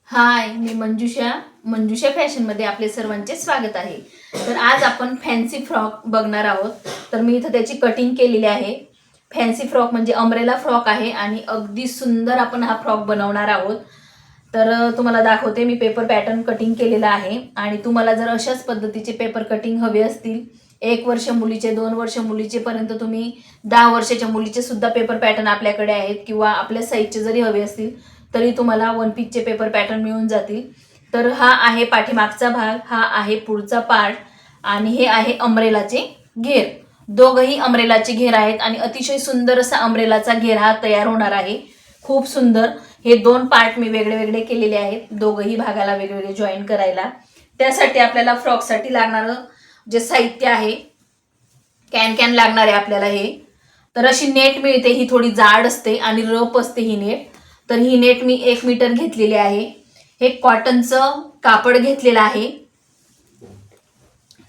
हाय, मी मंजुषा फॅशनमध्ये आपले सर्वांचे स्वागत आहे। तर आज आपण फॅन्सी फ्रॉक बघणार आहोत। तर मी इथं त्याची कटिंग केलेली आहे। फॅन्सी फ्रॉक म्हणजे अम्ब्रेला फ्रॉक आहे आणि अगदी सुंदर आपण हा फ्रॉक बनवणार आहोत। तर तुम्हाला दाखवते, मी पेपर पॅटर्न कटिंग केलेला आहे आणि तुम्हाला जर अशाच पद्धतीचे पेपर कटिंग हवे असतील, 1 वर्ष मुलीचे, 2 वर्ष मुलीचे पर्यंत तुम्ही 10 वर्षाच्या मुलीचे सुद्धा पेपर पॅटर्न आपल्याकडे आहेत किंवा आपल्या साईजचे जरी हवे असतील तरी तुम्हाला वन पीसचे पेपर पॅटर्न मिळून जातील। तर हा आहे पाठीमागचा भाग, हा आहे पुढचा पार्ट आणि हे आहे अम्ब्रेलाचे घेर। दोघही अम्ब्रेलाचे घेर आहेत आणि अतिशय सुंदर असा अम्ब्रेलाचा घेर हा तयार होणार आहे। खूप सुंदर। हे 2 पार्ट मी वेगळे वेगळे केलेले आहेत, दोघही भागाला वेगवेगळे जॉईन करायला। त्यासाठी आपल्याला फ्रॉकसाठी लागणारं जे साहित्य आहे, कॅन लागणार आहे आपल्याला हे। तर अशी नेट मिळते, ही थोडी जाड असते आणि रफ असते ही नेट। तर ही नेट मी 1 मीटर घेतलेली आहे। हे कॉटनचं कापड घेतलेलं आहे,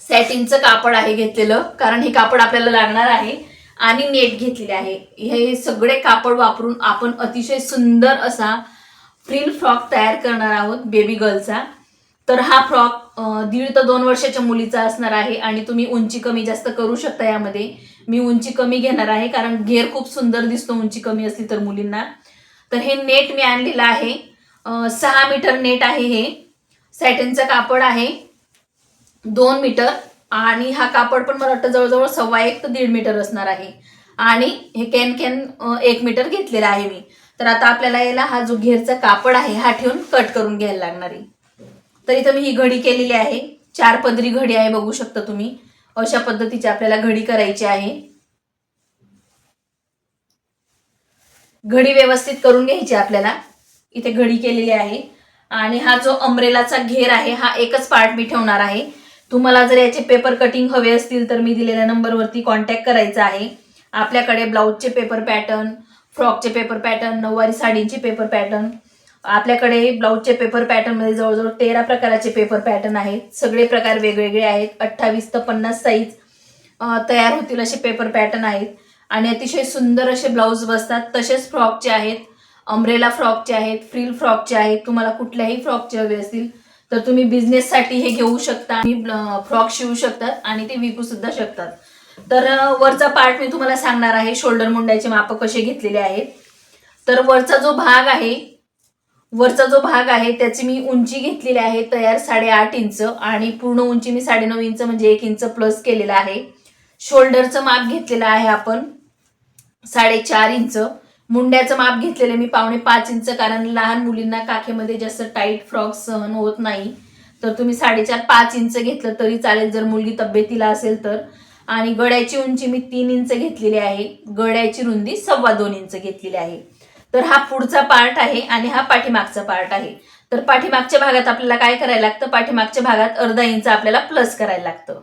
सॅटिनचं कापड आहे घेतलेलं, कारण हे कापड आपल्याला लागणार आहे। आणि नेट घेतलेली आहे। हे सगळे कापड वापरून आपण अतिशय सुंदर असा फ्रिल फ्रॉक तयार करणार आहोत बेबी गर्लचा। तर हा फ्रॉक 1.5 ते 2 वर्षाच्या मुलीचा असणार आहे आणि तुम्ही उंची कमी जास्त करू शकता यामध्ये। मी उंची कमी घेणार आहे कारण घेर खूप सुंदर दिसतो उंची कमी असली तर मुलींना। तर हे नेट मी आणलेलं आहे, 6 मीटर नेट आहे। हे सॅटिनचं कापड आहे 2 मीटर आणि हा कापड पण मला वाटतं जवळजवळ 1.25 ते 1.5 मीटर असणार आहे। आणि हे कॅन 1 मीटर घेतलेला आहे मी। तर आता आपल्याला याला हा जो घेरचा कापड आहे हा ठेवून कट करून घ्यायला लागणार आहे। तर इथं मी ही घडी केलेली आहे, 4 पदरी घडी आहे, बघू शकता तुम्ही। अशा पद्धतीची आपल्याला घडी करायची आहे। घडी व्यवस्थित करून घ्यायची आपल्याला। इथे घडी केलेली आहे आणि हा जो अम्ब्रेलाचा घेर आहे हा एकच पार्ट मी ठेवणार आहे। तुम्हाला जर याचे पेपर कटिंग हवे असतील तर मी दिलेल्या नंबरवरती कॉन्टॅक्ट करायचा आहे। आपल्याकडे ब्लाऊजचे पेपर पॅटर्न, फ्रॉकचे पेपर पॅटर्न, नऊवारी साडींचे पेपर पॅटर्न, आपल्याकडे ब्लाऊजचे पेपर पॅटर्नमध्ये जवळजवळ 13 प्रकाराचे पेपर पॅटर्न आहेत। सगळे प्रकार वेगवेगळे आहेत। 28 ते 50 साईज तयार होतील असे पेपर पॅटर्न आहेत आणि अतिशय सुंदर असे ब्लाऊज बसतात। तसेच फ्रॉकचे आहेत, अम्ब्रेला फ्रॉकचे आहेत, फ्रिल फ्रॉकचे आहेत। तुम्हाला कुठल्याही फ्रॉकचे हवे असतील तर तुम्ही बिझनेससाठी हे घेऊ शकता, फ्रॉक शिवू शकतात आणि ते विकू सुद्धा शकतात। तर वरचा पार्ट मी तुम्हाला सांगणार आहे, शोल्डर मुंड्याचे माप कसे घेतलेले आहेत। तर वरचा जो भाग आहे त्याची मी उंची घेतलेली आहे तयार 8.5 इंच आणि पूर्ण उंची मी 9.5 इंच म्हणजे 1 इंच प्लस केलेला आहे। शोल्डरचं माप घेतलेलं आहे आपण 4.5 इंच। मुंड्याचं माप घेतलेलं मी 4.5 इंच, कारण लहान मुलींना काखेमध्ये जास्त टाईट फ्रॉक सहन होत नाही। तर तुम्ही 4.5-5 इंच घेतलं तरी चालेल जर मुलगी तब्येतीला असेल तर। आणि गळ्याची उंची मी 3 इंच घेतलेली आहे, गळ्याची रुंदी 2.25 इंच घेतलेली आहे। तर हा पुढचा पार्ट आहे आणि हा पाठीमागचा पार्ट आहे। तर पाठीमागच्या भागात आपल्याला काय करायला लागतं, पाठीमागच्या भागात अर्धा इंच आपल्याला प्लस करायला लागतं।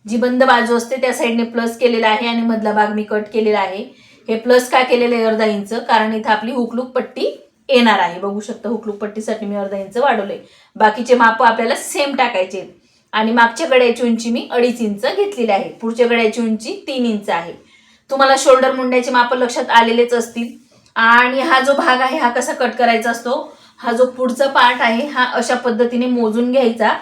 जी बंद बाजू असते त्या साईडने प्लस केलेला आहे आणि मधला भाग मी कट केलेला आहे। हे प्लस का केलेलं आहे अर्धा इंच, कारण इथे आपली हुकलूक पट्टी येणार आहे, बघू शकता। हुकलूक पट्टीसाठी मी अर्धा इंच वाढवले। बाकीचे माप आपल्याला सेम टाकायचे आणि मागच्या गळ्याची उंची मी 2.5 इंच घेतलेली आहे, पुढच्या गळ्याची उंची 3 इंच आहे। तुम्हाला शोल्डर मुंड्याचे माप लक्षात आलेलेच असतील। आणि हा जो भाग आहे हा कसा कट करायचा असतो, हा जो पुढचा पार्ट आहे हा अशा पद्धतीने मोजून घ्यायचा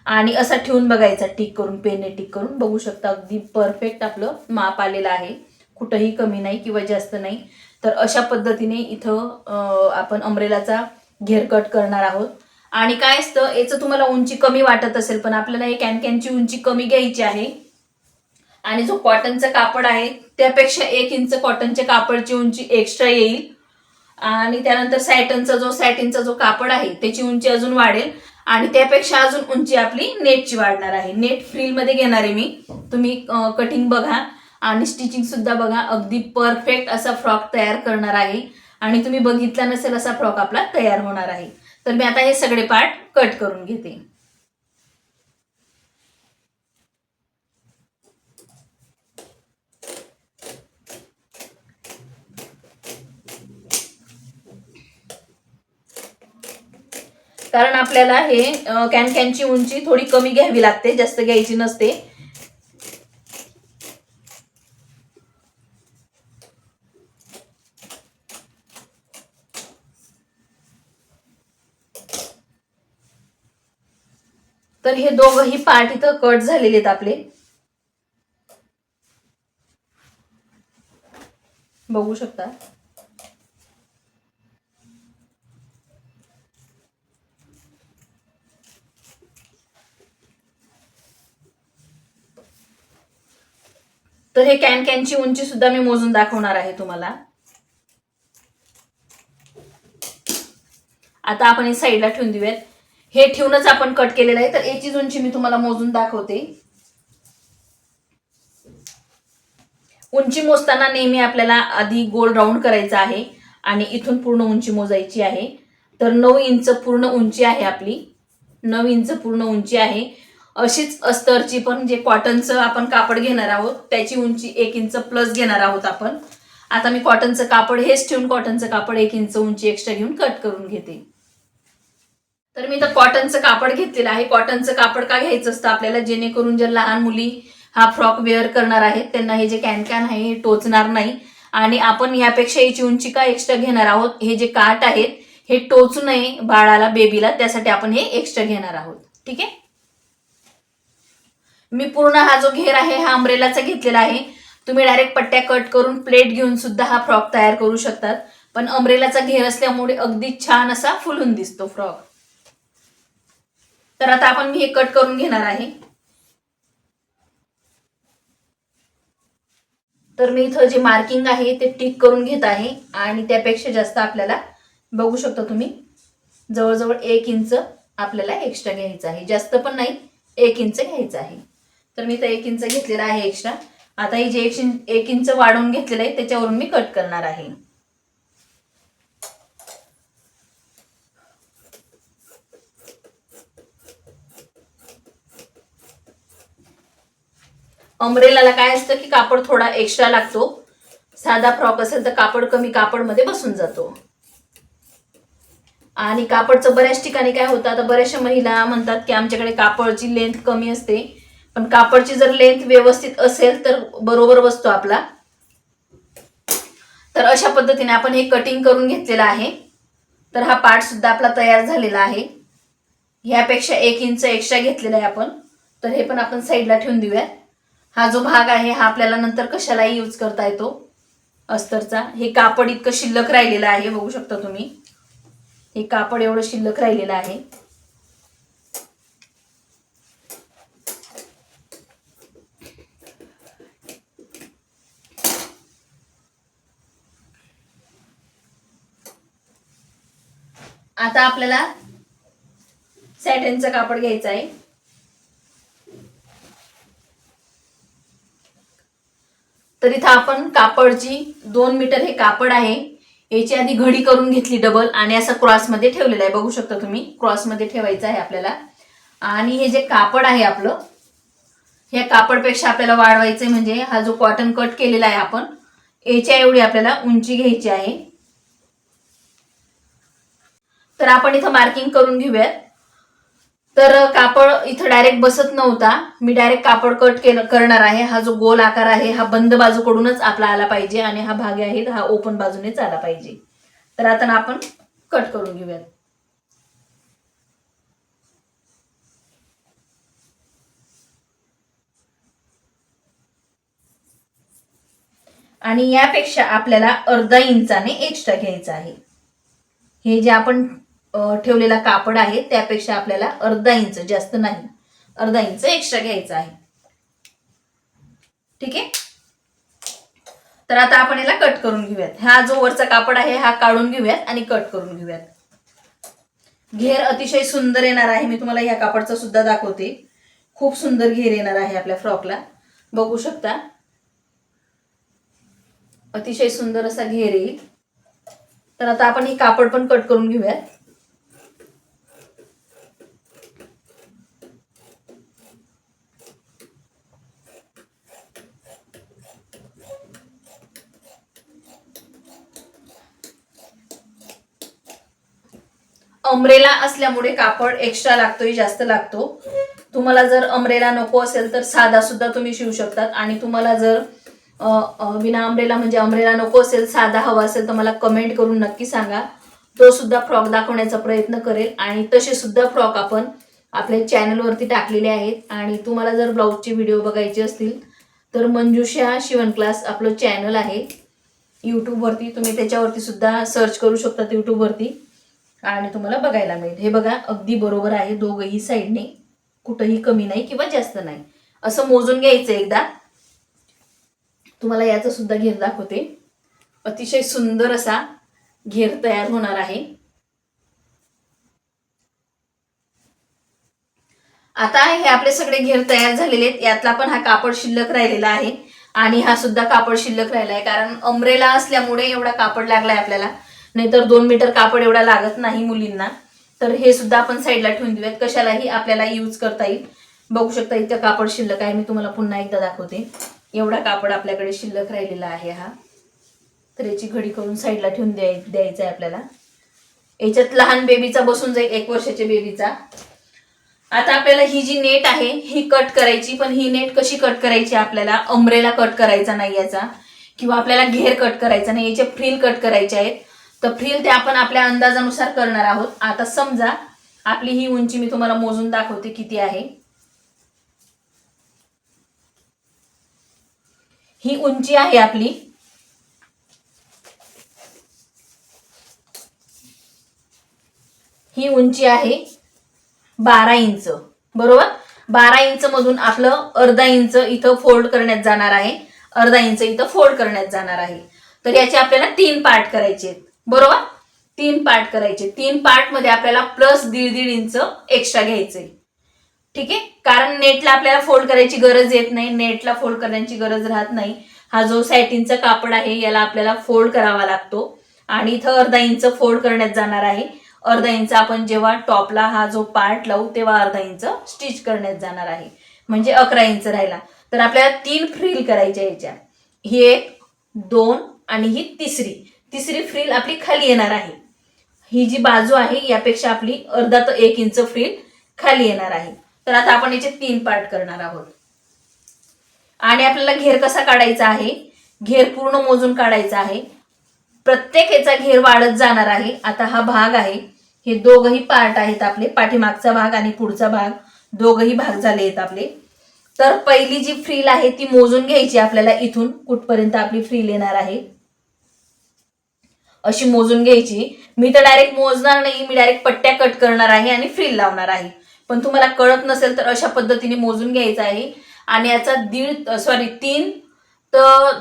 आणि असा ठेवून बघायचा, टिक करून, पेनने टिक करून। बघू शकता अगदी परफेक्ट आपलं माप आलेलं आहे, कुठंही कमी नाही किंवा जास्त नाही। तर अशा पद्धतीने इथं आपण अम्ब्रेलाचा घेर कट करणार आहोत। आणि काय असतं, याचं तुम्हाला उंची कमी वाटत असेल पण आपल्याला हे कॅनची उंची कमी घ्यायची आहे आणि जो कॉटनचा कापड आहे त्यापेक्षा 1 इंच कॉटनच्या कापडची उंची एक्स्ट्रा येईल आणि त्यानंतर सॅटिनचा जो कापड आहे त्याची उंची अजून वाढेल आणि त्यापेक्षा अजून उंची आपली नेटची वाढणार आहे। नेट फ्रिल मध्ये घेणार आहे मी। तुम्ही कटिंग बघा आणि स्टिचिंग सुद्धा बघा, अगदी परफेक्ट असा फ्रॉक तयार करणार आहे आणि तुम्ही बघितला नसेल असा फ्रॉक आपला तयार होणार आहे। तर मी आता हे सगळे पार्ट कट करून घेते। कारण आपल्याला हे कॅनची उंची थोडी कमी घ्यावी लागते, जास्त घ्यायची नसते। तर हे दोघंही पार्ट इथं कट झालेले आहेत आपले, बघू शकता. तर हे कॅनची उंची सुद्धा मी मोजून दाखवणार आहे तुम्हाला. आता आपण हे साईडला ठेवून देऊयात. हे ठेवूनच आपण कट केलेलं आहे. तर याची उंची मी तुम्हाला मोजून दाखवते. उंची मोजताना नेहमी आपल्याला आधी गोल राऊंड करायचा आहे आणि इथून पूर्ण उंची मोजायची आहे. तर 9 इंच पूर्ण उंची आहे आपली, 9 इंच पूर्ण उंची आहे. अशीच अस्तरची पण जे कॉटनचं आपण कापड घेणार आहोत त्याची उंची 1 इंच प्लस घेणार आहोत आपण. आता मी कॉटनचं कापड हेच ठेवून कॉटनचं कापड 1 इंच उंची एक्स्ट्रा घेऊन कट करून घेते. तर मी तर कॉटनचं कापड घेतलेलं आहे. कॉटनचं कापड का घ्यायचं असतं आपल्याला, जेणेकरून जर लहान मुली हा फ्रॉक वेअर करणार आहेत त्यांना हे जे कॅन आहे हे टोचणार नाही. आणि आपण यापेक्षा याची उंची का एक्स्ट्रा घेणार आहोत, हे जे काठ आहेत हे टोचू नये बाळाला, बेबीला, त्यासाठी आपण हे एक्स्ट्रा घेणार आहोत. ठीक आहे. मी पूर्ण हा जो घेर आहे हा अम्ब्रेलाचा घेतलेला आहे. तुम्ही डायरेक्ट पट्ट्या कट करून प्लेट घेऊन सुद्धा हा फ्रॉक तयार करू शकतात, पण अम्ब्रेलाचा घेर असल्यामुळे अगदी छान असा फुलून दिसतो फ्रॉक. तर आता आपण मी हे कट करून घेणार आहे. तर मी इथं जे मार्किंग आहे ते टिक करून घेत आहे आणि त्यापेक्षा जास्त आपल्याला बघू शकता तुम्ही जवळजवळ 1 इंच आपल्याला एक्स्ट्रा घ्यायचं आहे. जास्त पण नाही, 1 इंच घ्यायचं आहे. तर मी इथं 1 इंच घेतलेला आहे एक्स्ट्रा. आता ही जे 1 इंच वाढवून घेतलेलं आहे त्याच्यावरून मी कट करणार आहे. अम्ब्रेलाला काय असतं की कापड थोडा एक्स्ट्रा लागतो. साधा फ्रॉक असेल तर कापड कमी कापडमध्ये बसून जातो. आणि कापडचं बऱ्याच ठिकाणी काय होतं, आता बऱ्याचशा महिला म्हणतात की आमच्याकडे कापडची लेंथ कमी असते, पण कापडची जर लेंथ व्यवस्थित असेल तर बरोबर बसतो आपला. तर अशा पद्धतीने आपण हे कटिंग करून घेतलेलं आहे. तर हा पार्ट सुद्धा आपला तयार झालेला आहे. ह्यापेक्षा 1 इंच एक्स्ट्रा घेतलेला आहे आपण. तर हे पण आपण साईडला ठेवून देऊया. हा जो भाग आहे हा आपल्याला नंतर कशालाही यूज करता येतो अस्तरचा. हे कापड इतकं शिल्लक राहिलेलं आहे, बघू शकता तुम्ही. हे कापड एवढं शिल्लक राहिलेलं आहे. आता आपल्याला सॅटिनचं कापड घ्यायचं आहे. तर इथं आपण कापडची 2 मीटर हे कापड आहे, याची आधी घडी करून घेतली डबल आणि असं क्रॉसमध्ये ठेवलेलं आहे, बघू शकता तुम्ही. क्रॉसमध्ये ठेवायचं आहे आपल्याला. आणि हे जे कापड आहे आपलं, ह्या कापडपेक्षा आपल्याला वाढवायचं म्हणजे हा जो कॉटन कट केलेला आहे आपण, याच्या एवढी आपल्याला उंची घ्यायची आहे. तर आपण इथं मार्किंग करून घेऊयात. तर कापड इथं डायरेक्ट बसत नव्हता, मी डायरेक्ट कापड कट करणार आहे. हा जो गोल आकार आहे हा बंद बाजूकडूनच आपला आला पाहिजे आणि हा भाग आहे हा ओपन बाजूनेच आला पाहिजे. तर आता आपण कट करून घेऊयात. आणि यापेक्षा आपल्याला अर्धा इंचाने एक्स्ट्रा घ्यायचं आहे. हे जे आपण ठेवलेला कापड आहे त्यापेक्षा आपल्याला अर्धा इंच, जास्त नाही, अर्धा इंच एक्स्ट्रा घ्यायचं आहे. ठीक आहे. तर आता आपण याला कट करून घेऊयात. हा जो वरचा कापड आहे हा काढून घेऊयात आणि कट करून घेऊयात. घेर अतिशय सुंदर येणार आहे. मी तुम्हाला या कापडचा सुद्धा दाखवते. खूप सुंदर घेर येणार आहे आपल्या फ्रॉकला, बघू शकता. अतिशय सुंदर असा घेर येईल. तर आता आपण ही कापड पण कट करून घेऊयात. अम्ब्रेला असल्यामुळे कापड एक्स्ट्रा लागतोय, जास्त लागतो. तुम्हाला जर अम्ब्रेला नको असेल तर साधा सुद्धा तुम्ही शिवू शकतात. आणि तुम्हाला जर विना अम्ब्रेला म्हणजे अम्ब्रेला नको असेल, साधा हवा असेल तर मला कमेंट करून नक्की सांगा. तो सुद्धा फ्रॉक दाखवण्याचा प्रयत्न करेल. आणि तसे सुद्धा फ्रॉक आपण आपल्या चॅनलवरती टाकलेले आहेत. आणि तुम्हाला जर ब्लाऊजचे व्हिडिओ बघायचे असतील तर मंजुषा शिवण क्लास आपलं चॅनल आहे यूट्यूबवरती, तुम्ही त्याच्यावरती सुद्धा सर्च करू शकता यूट्यूबवरती आणि तुम्हाला बघायला मिळेल. हे बघा अगदी बरोबर आहे, दोघंही साईडने कुठंही कमी नाही किंवा जास्त नाही. असं मोजून घ्यायचं एकदा. तुम्हाला याचा सुद्धा घेर दाखवते. अतिशय सुंदर असा घेर तयार होणार आहे. आता हे आपले सगळे घेर तयार झालेले आहेत. यातला पण हा कापड शिल्लक राहिलेला आहे आणि हा सुद्धा कापड शिल्लक राहिला आहे, कारण अम्ब्रेला असल्यामुळे एवढा कापड लागलाय आपल्याला, नाहीतर 2 मीटर कापड एवढा लागत नाही मुलींना. तर हे सुद्धा आपण साईडला ठेवून देऊयात, कशालाही आपल्याला यूज करता येईल. बघू शकता इतकं कापड शिल्लक आहे. मी तुम्हाला पुन्हा एकदा दाखवते. एवढा कापड आपल्याकडे शिल्लक राहिलेला आहे हा. तर याची घडी करून साईडला ठेवून द्यायचं आहे आपल्याला. याच्यात लहान बेबीचा बसून जाईल, 1 वर्षाच्या बेबीचा. आता आपल्याला ही जी नेट आहे ही कट करायची, पण ही नेट कशी कट करायची, आपल्याला अम्ब्रेला कट करायचा नाही याचा, किंवा आपल्याला घेर कट करायचा नाही, याचे फ्रिल कट करायचे आहेत. तर फ्रिल ते आपण आपल्या अंदाजानुसार करणार आहोत. आता समजा आपली ही उंची मी तुम्हाला मोजून दाखवते किती आहे. ही उंची आहे आपली, ही उंची आहे 12 इंच, बरोबर. 12 इंच मधून आपलं अर्धा इंच इथं फोल्ड करण्यात जाणार आहे, अर्धा इंच इथं फोल्ड करण्यात जाणार आहे. तर याचे आपल्याला 3 पार्ट करायचे आहेत, बरोबर. 3 पार्ट करायचे. 3 पार्ट मध्ये आपल्याला प्लस 1.5 इंच एक्स्ट्रा घ्यायचंय. ठीक आहे, कारण नेटला आपल्याला फोल्ड करायची गरज येत नाही, नेटला फोल्ड करण्याची गरज राहत नाही. हा जो सॅटिनचा कापड आहे याला आपल्याला फोल्ड करावा लागतो आणि इथं अर्धा इंच फोल्ड करण्यात जाणार आहे. अर्धा इंच आपण जेव्हा टॉपला हा जो पार्ट लावू तेव्हा अर्धा इंच स्टिच करण्यात जाणार आहे, म्हणजे 11 इंच राहिला. तर आपल्याला 3 फ्रिल करायच्या याच्या. ही 1, 2 आणि ही तिसरी फ्रिल आपली खाली येणार आहे. ही जी बाजू आहे यापेक्षा आपली अर्धा ते 1 इंच फ्रिल खाली येणार आहे. तर आता आपण याचे 3 पार्ट करणार आहोत. आणि आपल्याला घेर कसा काढायचा आहे, घेर पूर्ण मोजून काढायचा आहे. प्रत्येक याचा घेर वाढत जाणार आहे. आता हा भाग आहे, हे दोघही पार्ट आहेत आपले, पाठीमागचा भाग आणि पुढचा भाग, दोघही भाग झाले आहेत आपले. तर पहिली जी फ्रिल आहे ती मोजून घ्यायची आपल्याला, इथून कुठपर्यंत आपली फ्रिल येणार आहे अशी मोजून घ्यायची. मी तर डायरेक्ट मोजणार नाही, मी डायरेक्ट पट्ट्या कट करणार आहे आणि फ्रिल लावणार आहे. पण तुम्हाला कळत नसेल तर अशा पद्धतीने मोजून घ्यायचं आहे. आणि याचा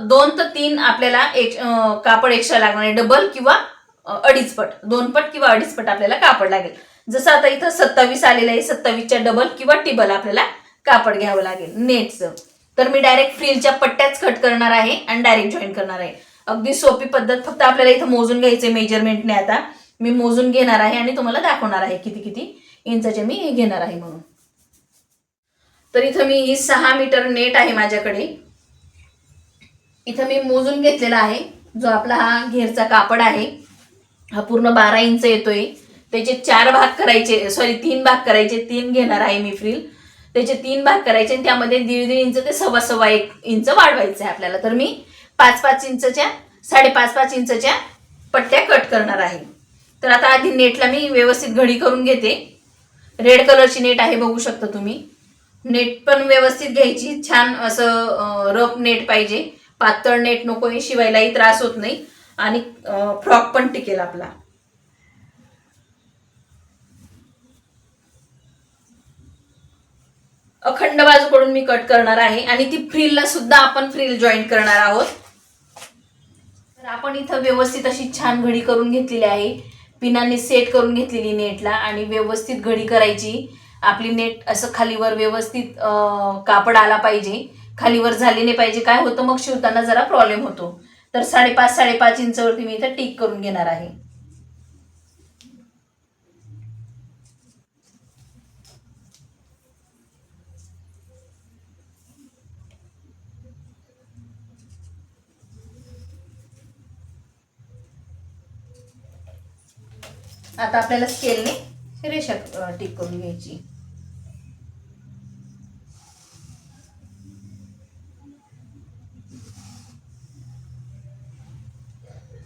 2 ते 3 आपल्याला कापड एक्स्ट्रा लागणार आहे, डबल किंवा 2.5 पट, 2 पट किंवा 2.5 पट आपल्याला कापड लागेल. जसं आता इथं 27 आलेलं आहे, 27च्या डबल किंवा टिबल आपल्याला कापड घ्यावं लागेल नेटचं. तर मी डायरेक्ट फ्रिलच्या पट्ट्याच कट करणार आहे आणि डायरेक्ट जॉईन करणार आहे. अगदी सोपी पद्धत, फक्त आपल्याला इथं मोजून घ्यायचे मेजरमेंटने. आता मी मोजून घेणार आहे आणि तुम्हाला दाखवणार आहे किती किती इंचाचे मी घेणार आहे म्हणून. तर इथं मी 6 मीटर नेट आहे माझ्याकडे. इथं मी मोजून घेतलेला आहे. जो आपला हा घेरचा कापड आहे हा पूर्ण 12 इंच येतोय. त्याचे 4 भाग करायचे, 3 भाग करायचे. 3 घेणार आहे मी फ्रिल, त्याचे 3 भाग करायचे आणि त्यामध्ये 1.5 इंच ते 1.25 इंच वाढवायचं आहे आपल्याला. तर मी 5-5 इंचच्या 5.5 इंचच्या पट्ट्या कट करणार आहे. तर आता आधी नेटला मी व्यवस्थित घडी करून घेते. रेड कलरची नेट आहे, बघू शकता तुम्ही. नेट पण व्यवस्थित घ्यायची, छान असं रफ नेट पाहिजे, पातळ नेट नकोय, शिवायलाही त्रास होत नाही आणि फ्रॉक पण टिकेल आपला. अखंड बाजूकडून मी कट करणार आहे आणि ती फ्रिलला सुद्धा आपण फ्रिल जॉईन करणार आहोत. तर आपण इथं व्यवस्थित अशी छान घडी करून घेतलेली आहे, पिनाने सेट करून घेतलेली नेटला. आणि व्यवस्थित घडी करायची आपली. नेट असं खालीवर व्यवस्थित कापड आला पाहिजे, खालीवर झाली नाही पाहिजे. काय होतं मग शिवताना जरा प्रॉब्लेम होतो. तर 5.5 इंचावरती मी इथं टिक करून घेणार आहे. आता आपल्याला स्केलने रेषा टिक करून घ्यायची.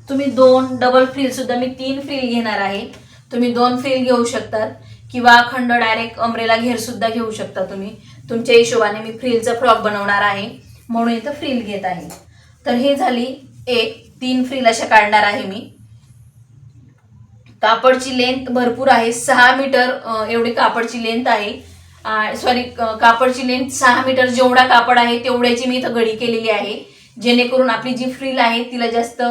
तुम्ही 2 डबल फ्रिल सुद्धा, मी 3 फ्रिल घेणार आहे, तुम्ही 2 फ्रिल घेऊ शकतात किंवा अखंड डायरेक्ट अमरेला घेर सुद्धा घेऊ शकता तुम्ही तुमच्या हिशोबाने. मी फ्रिलचा फ्रॉक बनवणार आहे म्हणून इथं फ्रिल घेत आहे. तर हे झाली एक 3 फ्रिल अशा काढणार आहे मी. कापडची लेंथ भरपूर आहे, 6 मीटर एवढी कापडची लेंथ आहे. सॉरी, कापडची लेंथ 6 मीटर. जेवढा कापड आहे तेवढ्याची मी इथं घडी केलेली आहे, जेणेकरून आपली जी फ्रिल आहे तिला जास्त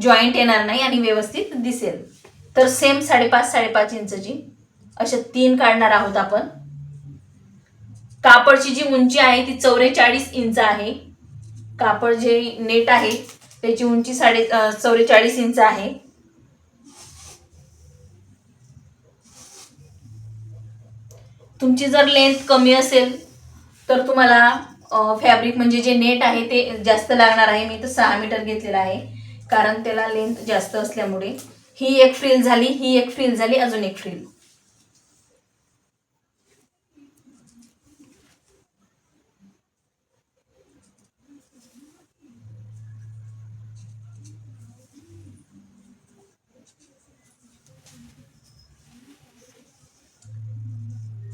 जॉईंट येणार नाही आणि व्यवस्थित दिसेल. तर सेम 5.5 इंचची अशा 3 काढणार आहोत आपण. कापडची जी उंची आहे ती 44 इंच आहे. कापड जे नेट आहे त्याची उंची 44 इंच आहे. तुमची जर लेंथ कमी असेल तर तुम्हाला फॅब्रिक म्हणजे जे नेट आहे ते जास्त लागणार आहे. मी तर 6 मीटर घेतलेला आहे कारण त्याला लेंथ जास्त असल्यामुळे. ही एक फ्रिल झाली, ही एक फ्रिल झाली, अजून एक फ्रिल.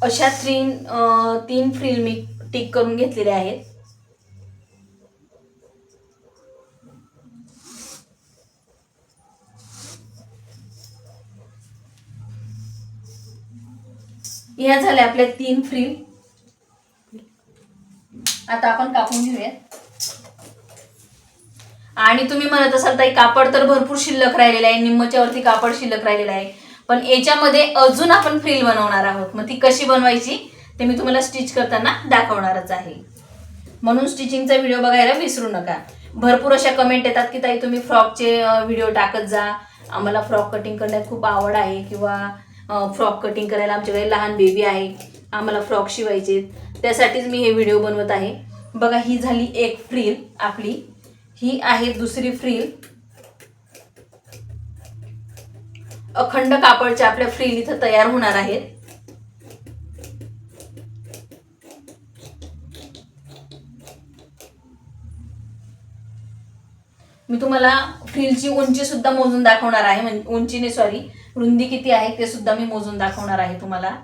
अशा 3 फ्रिल मी टिक करून घेतलेले आहेत. ह्या झाल्या आपल्या 3 फ्रिल. आता आपण कापून घेऊयात. आणि तुम्ही म्हणत असाल ताई कापड तर भरपूर शिल्लक राहिलेलं आहे, निम्मच्या वरती कापड शिल्लक राहिलेलं आहे, पण याच्यामध्ये अजून आपण फ्रिल बनवणार आहोत. मग ती कशी बनवायची ते मी तुम्हाला स्टिच करताना दाखवणारच आहे, म्हणून स्टिचिंगचा व्हिडिओ बघायला विसरू नका. भरपूर अशा कमेंट येतात की ताई तुम्ही फ्रॉकचे व्हिडिओ टाकत जा, आम्हाला फ्रॉक कटिंग करण्यात खूप आवड आहे, किंवा फ्रॉक कटिंग करायला आमच्याकडे लहान बेबी आहे, आम्हाला फ्रॉक शिवायचे, त्यासाठीच मी हे व्हिडिओ बनवत आहे. बघा, ही झाली एक फ्रिल आपली. ही आहे दुसरी फ्रिल. अखंड कापडच्या आपल्या फ्रिल इथं तयार होणार आहेत. मी तुम्हाला फ्रिलची उंची सुद्धा मोजून दाखवणार आहे, म्हणजे उंचीने सॉरी रुंदी किती आहे ते सुद्धा मी मोजून दाखवणार आहे तुम्हाला.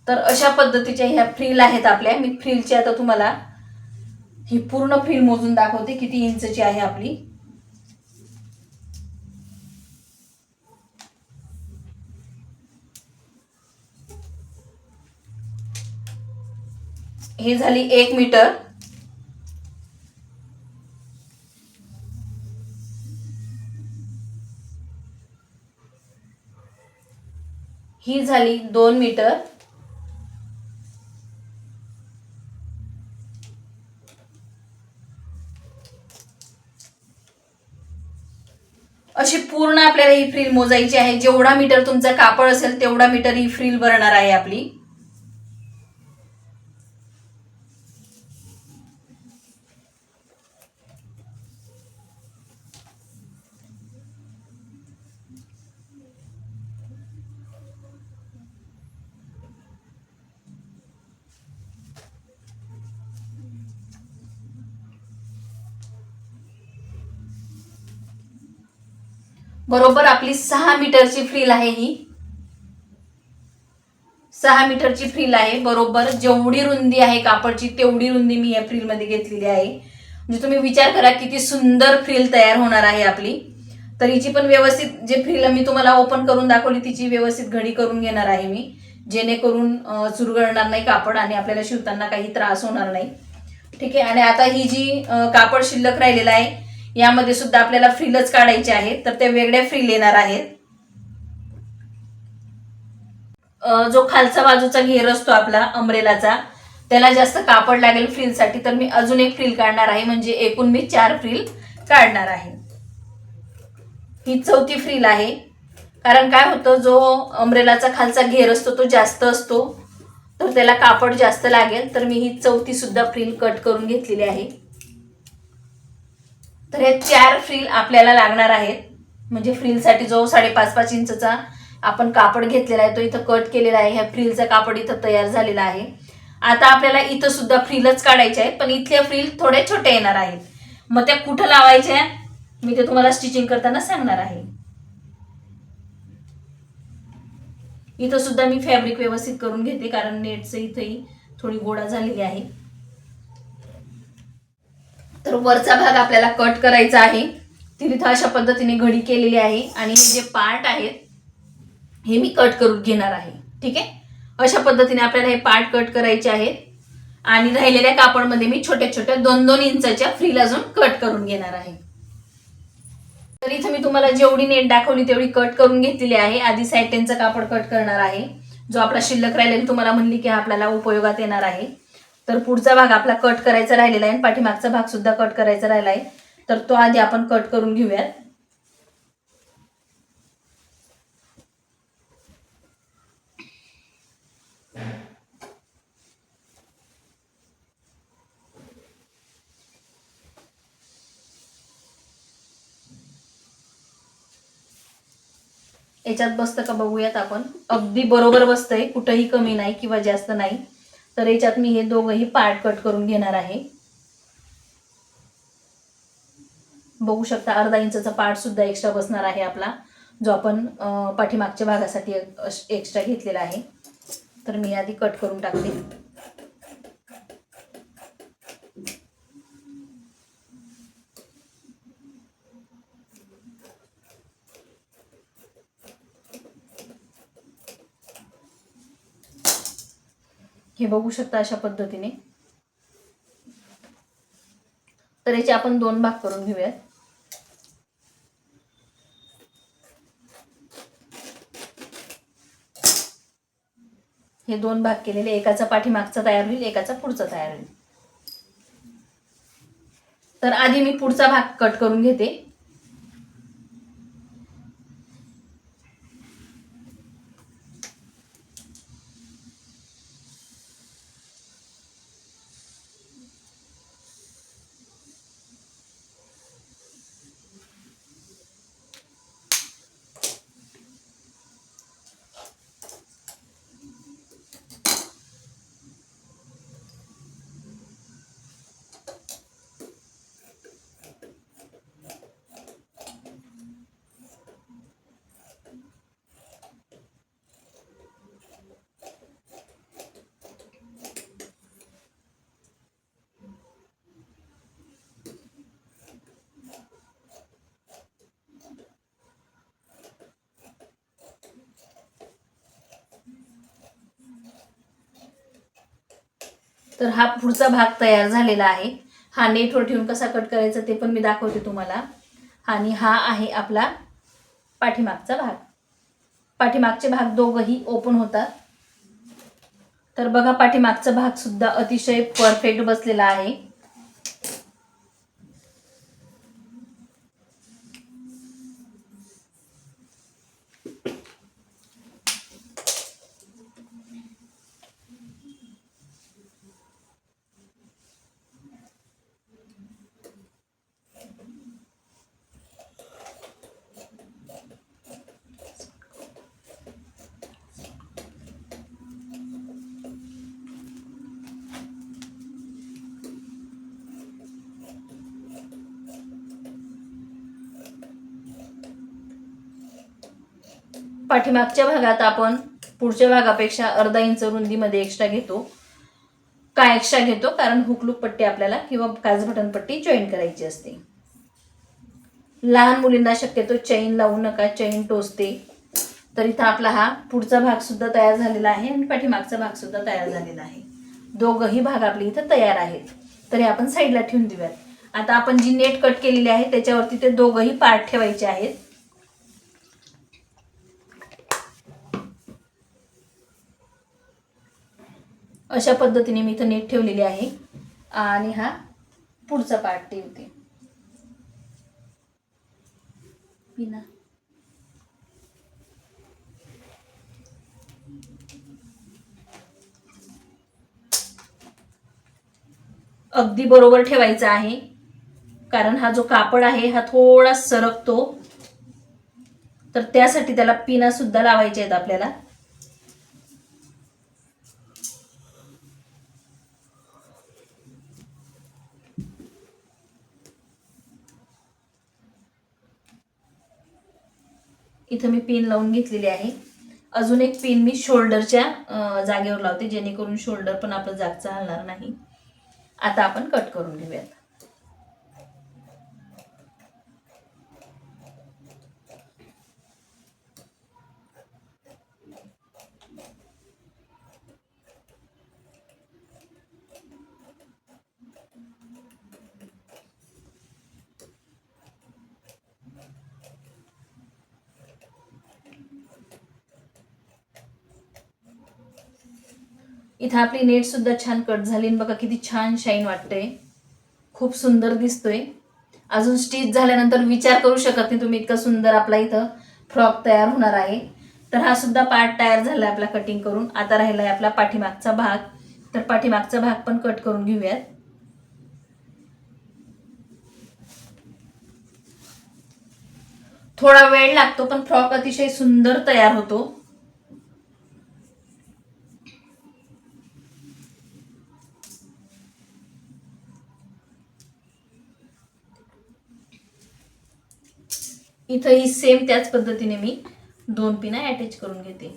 तर अशा पद्धतीच्या ह्या फ्रिल आहेत आपल्या. मी फ्रिलची आता तुम्हाला ही पूर्ण फ्रिल मोजून दाखवते किती इंचची आहे आपली. ही झाली 1 मीटर. ही झाली 2 मीटर. अशी पूर्ण आपल्याला ही फ्रिल मोजायची आहे. जेवढा मीटर तुमचा कापड असेल तेवढा मीटर ही फ्रिल भरणार आहे आपली. बरोबर आपली 6 मीटरची फ्रिल आहे ही. 6 मीटरची फ्रिल आहे. बरोबर जेवढी रुंदी आहे कापडची तेवढी रुंदी मी या फ्रिल मध्ये घेतलेली आहे. म्हणजे तुम्ही विचार करा किती सुंदर फ्रिल तयार होणार आहे आपली. तर हिची पण व्यवस्थित जे फ्रिल मी तुम्हाला ओपन करून दाखवली तिची व्यवस्थित घडी करून घेणार आहे मी, जेणेकरून चुरगळणार नाही कापड आणि आपल्याला शिवताना काही त्रास होणार नाही. ठीक आहे. आणि आता ही जी कापड शिल्लक राहिलेलं आहे यामध्ये सुद्धा आपल्याला फ्रिलच काढायचे आहेत, तर त्या वेगळ्या फ्रिल येणार आहेत. जो खालचा बाजूचा घेर असतो आपला अमरेलाचा त्याला जास्त कापड लागेल फ्रिलसाठी, तर मी अजून एक फ्रिल काढणार आहे, म्हणजे एकूण मी 4 फ्रिल काढणार आहे. ही 4थी फ्रिल आहे. कारण काय होतं, जो अमरेलाचा खालचा घेर असतो तो जास्त असतो, तर त्याला कापड जास्त लागेल. तर मी ही 4थी सुद्धा फ्रिल कट करून घेतलेली आहे. तर हे 4 फ्रिल आपल्याला लागणार आहेत. म्हणजे फ्रिलसाठी जो 5.5 इंचचा आपण कापड घेतलेला आहे तो इथं कट केलेला आहे. ह्या फ्रिलचा कापड इथं तयार झालेला आहे. आता आपल्याला इथं सुद्धा फ्रिलच काढायचे आहेत, पण इथल्या फ्रिल थोड्या छोट्या येणार आहेत. मग त्या कुठं लावायच्या मी ते तुम्हाला स्टिचिंग करताना सांगणार आहे. इथं सुद्धा मी फॅब्रिक व्यवस्थित करून घेते, कारण नेटचं इथंही थोडी गोळा झालेली आहे. तर वरचा भाग आपल्याला कट करायचा आहे. तिथे अशा पद्धतीने घडी केलेली आहे आणि हे जे पार्ट आहेत हे मी कट करून घेणार आहे. ठीक आहे, अशा पद्धतीने आपल्याला हे पार्ट कट करायचे आहेत आणि राहिलेल्या कापडमध्ये मी छोट्या छोट्या 2-2 इंचाच्या फ्रिल अजून कट करून घेणार आहे. तर इथे मी तुम्हाला जेवढी नेट दाखवली तेवढी कट करून घेतलेली आहे. आधी सायटेनचा कापड कट करणार आहे, जो आपला शिल्लक राहिलेला तुम्हाला म्हणली की आपल्याला उपयोगात येणार आहे. तर पुढचा भाग आपला कट करायचा राहिलेला आहे, पाठीमागचा भाग सुद्धा कट करायचा राहिला आहे. तर तो आधी आपण कट करून घेऊयात. याच्यात बसतं का बघूयात आपण. अगदी बरोबर बसतंय, कुठंही कमी नाही किंवा जास्त नाही. तर याच्यात मी हे दोघंही पार्ट कट करून घेणार आहे. बघू शकता अर्धा इंचचा पार्ट सुद्धा एक्स्ट्रा बसणार आहे आपला, जो आपण पाठीमागच्या भागासाठी एक्स्ट्रा घेतलेला आहे. तर मी आधी कट करून टाकते. हे बघू शकता अशा पद्धतीने. तर याचे आपण 2 भाग करून घेऊयात. हे 2 भाग केलेले, एकाचा पाठीमागचा तयार होईल, एकाचा पुढचा तयार होईल. तर आधी मी पुढचा भाग कट करून घेते. तर हा पुढचा भाग तयार झालेला आहे. हा नेटवर ठेवून कसा कट करायचा ते पण मी दाखवते तुम्हाला. आणि हा आहे आपला पाठीमागचा भाग. पाठीमागचे भाग दोघंही ओपन होतात. तर बघा पाठीमागचा भाग सुद्धा अतिशय परफेक्ट बसलेला आहे. पाठीमागच्या भागात आपण पुढच्या भागापेक्षा अर्धा इंच रुंदीमध्ये एक्स्ट्रा घेतो. का एक्स्ट्रा घेतो? कारण हुकलूक पट्टी आपल्याला किंवा काज बटन पट्टी जॉईन करायची असते. लहान मुलींना शक्यतो चैन लावू नका, चैन टोचते. तर इथं आपला हा पुढचा भाग सुद्धा तयार झालेला आहे आणि पाठीमागचा भाग सुद्धा तयार झालेला आहे. दोघंही भाग आपले इथं तयार आहेत. तर हे आपण साईडला ठेवून देऊयात. आता आपण जी नेट कट केलेली आहे त्याच्यावरती ते दोघंही पार्ट ठेवायचे आहेत. अशा पद्धतीने मी इथं नेट ठेवलेली आहे आणि हा पुढचा पार्ट ठेवते. पिना अगदी बरोबर ठेवायचा आहे, कारण हा जो कापड आहे हा थोडा सरकतो. तर त्यासाठी त्याला पिना सुद्धा लावायच्या आहेत आपल्याला. इथं मी पिन लावून घेतलेली आहे. अजून एक पिन मी शोल्डरच्या जागेवर लावते, जेणेकरून शोल्डर पण आपलं जागचा हलणार नाही. आता आपण कट करून घेऊयात. इथं आपली नेट सुद्धा छान कट झाली. बघा किती छान शाईन वाटतंय, खूप सुंदर दिसतोय. अजून स्टिच झाल्यानंतर विचार करू शकत नाही तुम्ही, इतका सुंदर आपला इथं फ्रॉक तयार होणार आहे. तर हा सुद्धा पार्ट तयार झाला आपला कटिंग करून. आता राहिलाय आपला पाठीमागचा भाग. तर पाठीमागचा भाग पण कट करून घेऊयात. थोडा वेळ लागतो, पण फ्रॉक अतिशय सुंदर तयार होतो. इथंही सेम त्याच पद्धतीने मी 2 पिना अटॅच करून घेते.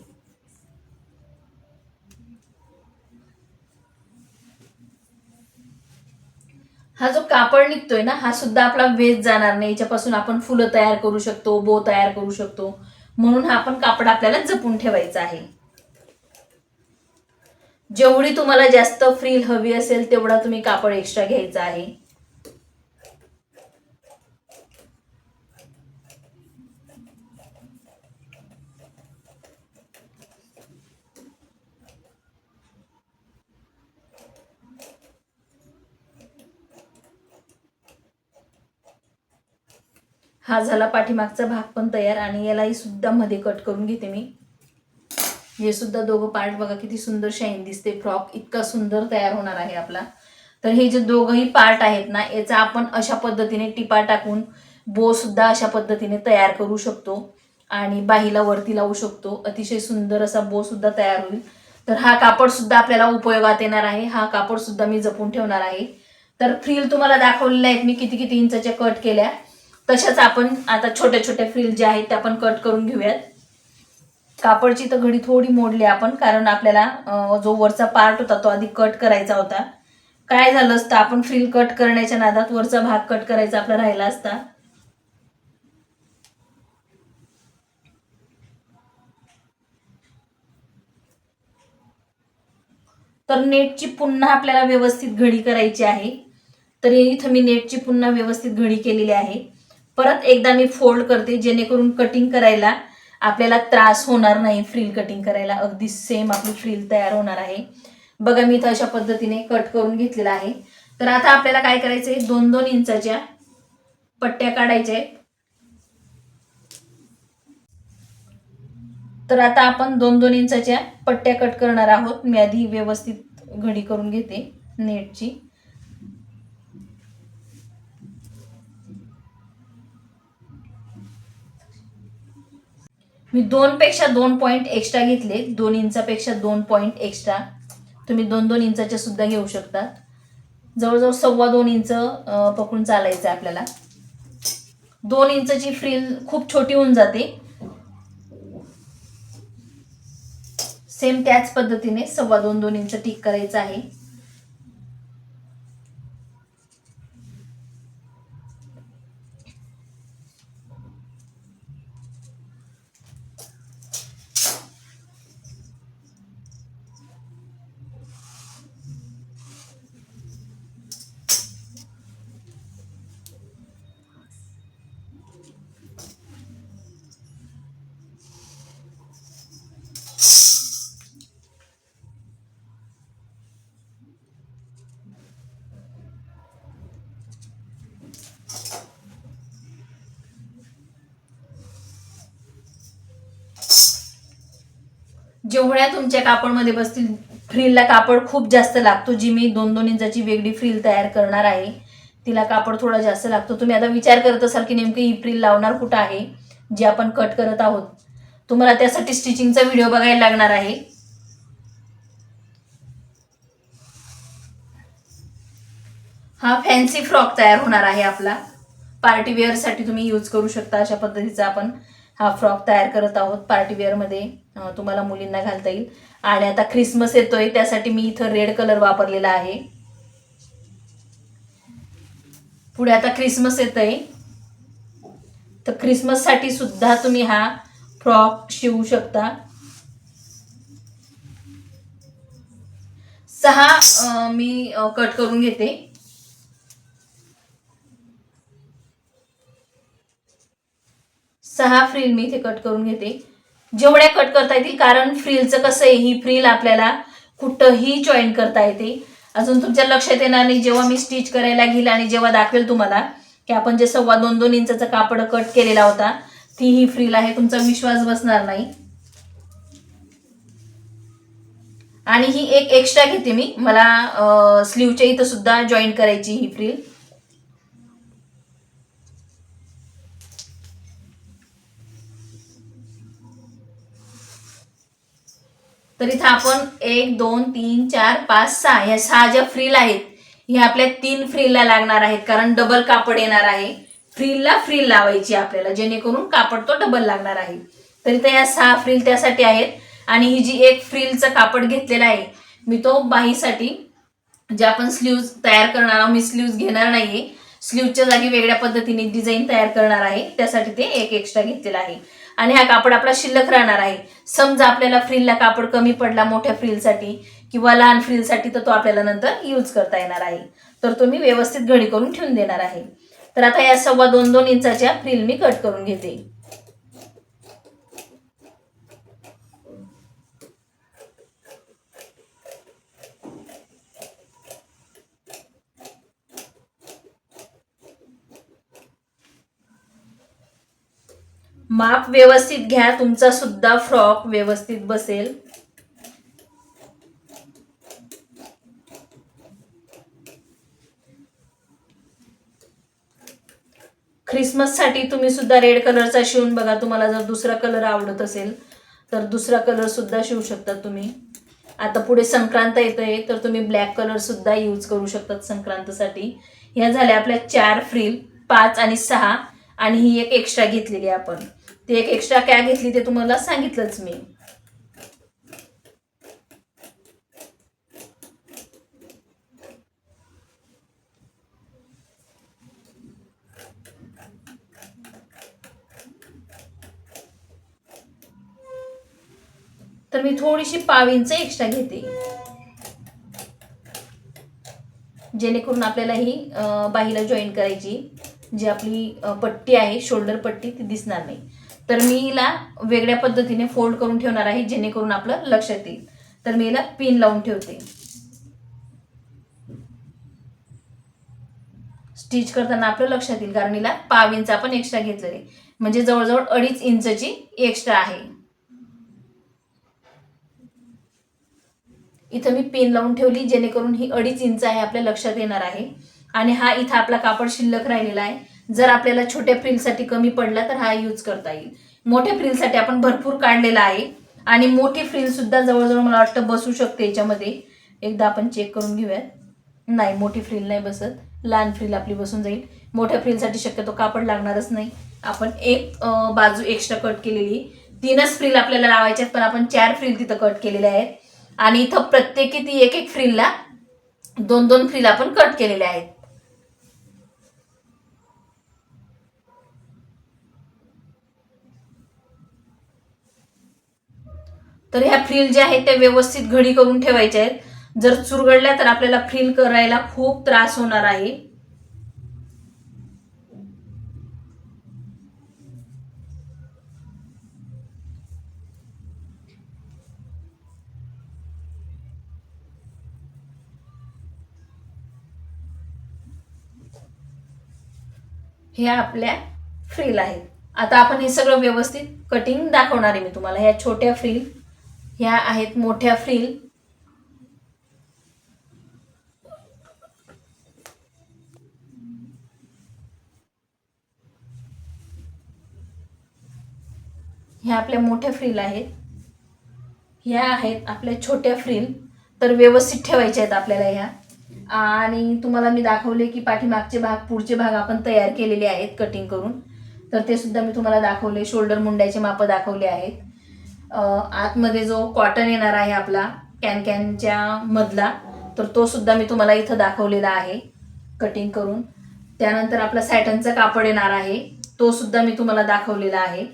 हा जो कापड निघतोय ना, हा सुद्धा आपला वेस्ट जाणार नाही. याच्यापासून आपण फुलं तयार करू शकतो, बो तयार करू शकतो. म्हणून हा पण कापड आपल्याला जपून ठेवायचा आहे. जेवढी तुम्हाला जास्त फ्रिल हवी असेल तेवढा तुम्ही कापड एक्स्ट्रा घ्यायचा आहे. हा झाला पाठीमागचा भाग पण तयार, आणि यालाही सुद्धा मध्ये कट करून घेते मी. हे सुद्धा दोघं पार्ट बघा किती सुंदर शाईन दिसते. फ्रॉक इतका सुंदर तयार होणार आहे आपला. तर हे जे दोघंही पार्ट आहेत ना, याचा आपण अशा पद्धतीने टिपा टाकून बो सुद्धा अशा पद्धतीने तयार करू शकतो, आणि बाहीला वरती लावू शकतो. अतिशय सुंदर असा बो सुद्धा तयार होईल. तर हा कापड सुद्धा आपल्याला उपयोगात येणार आहे. हा कापड सुद्धा मी जपून ठेवणार आहे. तर फ्रिल तुम्हाला दाखवलेल्या आहेत मी किती किती इंचाच्या कट केल्या. तशाच आपण आता छोट्या छोट्या फ्रिल ज्या आहेत त्या आपण कट करून घेऊयात. कापडची तर घडी थोडी मोडली आपण, कारण आपल्याला जो वरचा पार्ट होता तो आधी कट करायचा होता. काय झालं असतं, आपण फ्रिल कट करण्याच्या नादात वरचा भाग कट करायचा आपला राहिला असता. तर नेटची पुन्हा आपल्याला व्यवस्थित घडी करायची आहे. तर इथं मी नेटची पुन्हा व्यवस्थित घडी केलेली आहे. परत एकदा मी फोल्ड करते, जेणेकरून कटिंग करायला आपल्याला त्रास होणार नाही. फ्रिल कटिंग करायला अगदी सेम आपली फ्रिल तयार होणार आहे. बघा मी इथं अशा पद्धतीने कट करून घेतलेला आहे. तर आता आपल्याला काय करायचंय, 2-2 इंचाच्या पट्ट्या काढायच्या आहेत. तर आता आपण 2-2 इंचाच्या पट्ट्या कट करणार आहोत. मी आधी व्यवस्थित घडी करून घेते नेटची. मी 2 पेक्षा 2 पॉइंट एक्स्ट्रा घेतले. 2 इंचापेक्षा 2 पॉइंट एक्स्ट्रा. तुम्ही 2-2 इंचाच्या सुद्धा घेऊ शकता. जवळजवळ 2.25 इंच पकडून चालायचं आपल्याला. 2 इंचची फ्रिल खूप छोटी होऊन जाते. सेम त्याच पद्धतीने 2.25 इंच टिक करायचं आहे. जेवढ्या तुमच्या कापडमध्ये बसतील, फ्रिलला कापड खूप जास्त लागतो. जी मी 2-2 इंचाची वेगळी फ्रिल तयार करणार आहे तिला कापड थोडा जास्त लागतो. तुम्ही आता विचार करत असाल की नेमकी ही फ्रिल लावणार कुठं आहे. जे आपण कट करत आहोत. तुम्हाला त्यासाठी स्टिचिंगचा व्हिडिओ बघायला लागणार आहे. हा फॅन्सी फ्रॉक तयार होणार आहे आपला. पार्टी वेअरसाठी तुम्ही यूज करू शकता. अशा पद्धतीचा आपण हा फ्रॉक तयार करत आहोत. पार्टी वेअरमध्ये तुम्हाला मुलींना घालता येईल. आणि आता ख्रिसमस येतोय, त्यासाठी मी इथं रेड कलर वापरलेला आहे. पुढे आता ख्रिसमस येतंय, तर ख्रिसमससाठी सुद्धा तुम्ही हा फ्रॉक शिवू शकता. 6 मी कट करून घेते. 6 फ्रिल मी इथे कट करून घेते. जेवढ्या कट करता येतील, कारण फ्रिलचं कसं आहे, ही फ्रिल आपल्याला कुठंही जॉईन करता येते. अजून तुमच्या लक्षात येणार नाही, जेव्हा मी स्टिच करायला घेईल आणि जेव्हा दाखवेल तुम्हाला की आपण जे 2.25-2 इंचाचा कापड कट केलेला होता, ती ही फ्रिल आहे. तुमचा विश्वास बसणार नाही. आणि ही एक एक्स्ट्रा घेते मी, मला स्लीवच्या इथं सुद्धा जॉईन करायची ही फ्रिल. तर इथं आपण 1 2 3 4 5 6 या 6 ज्या फ्रिल आहेत, ह्या आपल्या 3 फ्रिलला लागणार आहेत, कारण डबल कापड येणार आहे. फ्रिलला फ्रिल लावायची आपल्याला, जेणेकरून कापड तो डबल लागणार आहे. तर इथं या 6 फ्रिल त्यासाठी आहेत. आणि ही जी एक फ्रिलचं कापड घेतलेला आहे मी, तो बाहीसाठी जे आपण स्लीव्ज तयार करणार आहोत, मी स्लीव्ज घेणार नाहीये. स्लीव्जच्या जागी वेगळ्या पद्धतीने डिझाईन तयार करणार आहे, त्यासाठी ते एक एक्स्ट्रा घेतलेला आहे. आणि हा कापड आपला शिल्लक राहणार आहे. समजा आपल्याला फ्रिलला कापड कमी पडला मोठ्या फ्रिलसाठी किंवा लहान फ्रिलसाठी, तर तो आपल्याला नंतर यूज करता येणार आहे. तर तो मी व्यवस्थित घडी करून ठेवून देणार आहे. तर आता या 2.25-2 इंचाच्या फ्रिल मी कट करून घेते. माप व्यवस्थित घ्या, तुमचा सुद्धा फ्रॉक व्यवस्थित बसेल. ख्रिसमससाठी तुम्ही सुद्धा रेड कलरचा शिवून बघा. तुम्हाला जर दुसरा कलर आवडत असेल तर दुसरा कलर सुद्धा शिवू शकता तुम्ही. आता पुढे संक्रांत येतोय, तर तुम्ही ब्लॅक कलर सुद्धा यूज करू शकतात संक्रांतसाठी. ह्या झाल्या आपल्या 4 फ्रिल, 5 आणि 6. आणि ही एक एक्स्ट्रा घेतलेली आहे आपण. ती एक एक्स्ट्रा काय घेतली ते तुम्हाला सांगितलंच मी. तर मी थोडीशी 1/2 इंच एक्स्ट्रा घेते, जेणेकरून आपल्याला ही बाहीला जॉईन करायची जी आपली पट्टी आहे, शोल्डर पट्टी, ती दिसणार नाही. तर मी हिला वेगळ्या पद्धतीने फोल्ड करून ठेवणार आहे, जेणेकरून आपलं लक्षात येईल. तर मी हिला पिन लावून ठेवते. स्टिच करताना आपलं लक्षात येईल, कारण हिला 1/2 इंच आपण एक्स्ट्रा घेतलेले, म्हणजे जवळजवळ 2.5 इंचची एक्स्ट्रा आहे. इथं मी पिन लावून ठेवली, जेणेकरून ही 2.5 इंच आहे आपल्या लक्षात येणार आहे. आणि हा इथं आपला कापड शिल्लक राहिलेला आहे. जर आपल्याला छोट्या फ्रिलसाठी कमी पडला तर हा यूज करता येईल. मोठ्या फ्रिलसाठी आपण भरपूर काढलेला आहे. आणि मोठी फ्रिल सुद्धा जवळजवळ मला वाटतं बसू शकते याच्यामध्ये. एकदा आपण चेक करून घेऊयात. नाही, मोठी फ्रिल नाही बसत. लहान फ्रिल आपली बसून जाईल. मोठ्या फ्रिलसाठी शक्यतो कापड लागणारच नाही. आपण एक बाजू एक्स्ट्रा कट केलेली. 3च फ्रिल आपल्याला लावायच्या आहेत, पण आपण 4 फ्रिल तिथं कट केलेल्या आहेत. आणि इथं प्रत्येकी ती एक एक फ्रिलला 2-2 फ्रिल आपण कट केलेले आहेत. तर ह्या फ्रिल ज्या आहेत त्या व्यवस्थित घडी करून ठेवायच्या आहेत. जर चुरगडल्या तर आपल्याला फ्रिल करायला खूप त्रास होणार आहे. ह्या आपल्या फ्रिल आहेत. आता आपण हे सगळं व्यवस्थित कटिंग दाखवणार आहे मी तुम्हाला. ह्या छोट्या फ्रिल, ह्या आहेत मोठ्या फ्रिल. ह्या आपल्या मोठ्या फ्रिल आहेत, ह्या आहेत आपल्या छोट्या फ्रिल. तर व्यवस्थित ठेवायच्या आहेत आपल्याला ह्या. आणि तुम्हाला मी दाखवले की पाठीमागचे भाग, पुढचे भाग आपण तयार केलेले आहेत कटिंग करून. तर ते सुद्धा मी तुम्हाला दाखवले. शोल्डर मुंड्याचे माप दाखवले आहेत. आतमध्ये जो कॉटन येणार आहे आपला कॅनच्या मधला, तर तो सुद्धा मी तुम्हाला इथं दाखवलेला आहे कटिंग करून. त्यानंतर आपला सॅटनचा कापड येणार आहे, तो सुद्धा मी तुम्हाला दाखवलेला आहे.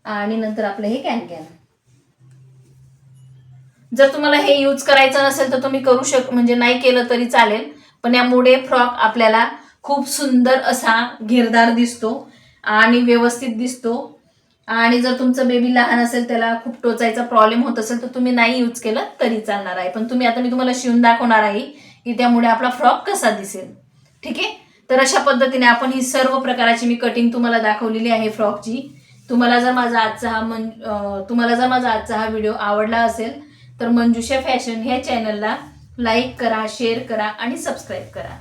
आणि नंतर आपलं हे कॅन. जर तुम्हाला हे यूज करायचं नसेल तर तुम्ही करू म्हणजे नाही केलं तरी चालेल, पण यामुळे फ्रॉक आपल्याला खूप सुंदर असा घेरदार दिसतो आणि व्यवस्थित दिसतो. आणि जर तुमचं बेबी लहान असेल, त्याला खूप टोचायचा प्रॉब्लेम होत असेल, तर तुम्ही नाही यूज केलं तरी चालणार आहे. पण आता मी तुम्हाला शिवून दाखवणार आहे की त्यामुळे आपला फ्रॉक कसा दिसेल. ठीक आहे. तर अशा पद्धतीने आपण ही सर्व प्रकाराची मी कटिंग तुम्हाला दाखवलेली आहे फ्रॉकची. तुम्हाला जर माझा आजचा हा व्हिडिओ आवडला असेल तर मंजुषा फॅशन ह्या चॅनलला लाईक करा, शेअर करा आणि सबस्क्राईब करा.